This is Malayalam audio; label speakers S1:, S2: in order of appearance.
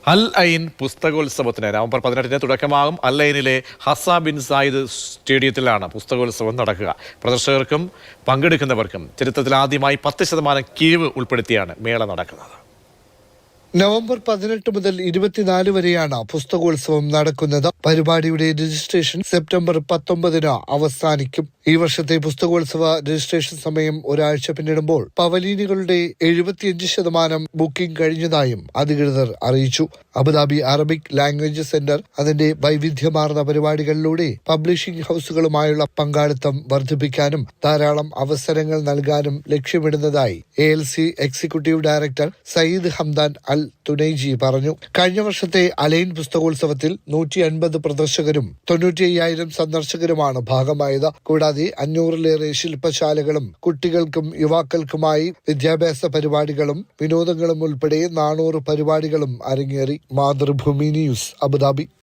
S1: അൽ ഐൻ പുസ്തകോത്സവത്തിന് നവംബർ 18-ന് തുടക്കമാകും. അൽ ഐനിലെ ഹസ ബിൻ സായിദ് സ്റ്റേഡിയത്തിലാണ് പുസ്തകോത്സവം നടക്കുക. പ്രദർശകർക്കും പങ്കെടുക്കുന്നവർക്കും ചരിത്രത്തിൽ ആദ്യമായി 10% കിഴിവ് ഉൾപ്പെടുത്തിയാണ് മേള നടക്കുന്നത്.
S2: നവംബർ 18 മുതൽ 24 വരെയാണ് പുസ്തകോത്സവം നടക്കുന്നത്. പരിപാടിയുടെ രജിസ്ട്രേഷൻ സെപ്റ്റംബർ 19-ന് അവസാനിക്കും. ഈ വർഷത്തെ പുസ്തകോത്സവ രജിസ്ട്രേഷൻ സമയം ഒരാഴ്ച പിന്നിടുമ്പോൾ പവലീനുകളുടെ 75% ബുക്കിംഗ് കഴിഞ്ഞതായും അധികൃതർ അറിയിച്ചു. അബുദാബി അറബിക് ലാംഗ്വേജ് സെന്റർ അതിന്റെ വൈവിധ്യമാർന്ന പരിപാടികളിലൂടെ പബ്ലിഷിംഗ് ഹൌസുകളുമായുള്ള പങ്കാളിത്തം വർദ്ധിപ്പിക്കാനും ധാരാളം അവസരങ്ങൾ നൽകാനും ലക്ഷ്യമിടുന്നതായി ALC executive director Sayed Hamdan Al Tunaiji പറഞ്ഞു. കഴിഞ്ഞ വർഷത്തെ അലൈൻ പുസ്തകോത്സവത്തിൽ 150 പ്രദർശകരും 95,000 സന്ദർശകരുമാണ് ഭാഗമായത്. കൂടാതെ 500-ലേറെ ശില്പശാലകളും കുട്ടികൾക്കും യുവാക്കൾക്കുമായി വിദ്യാഭ്യാസ പരിപാടികളും വിനോദങ്ങളും ഉൾപ്പെടെ 400 പരിപാടികളും അരങ്ങേറി. Mathrubhumi news, Abu Dhabi.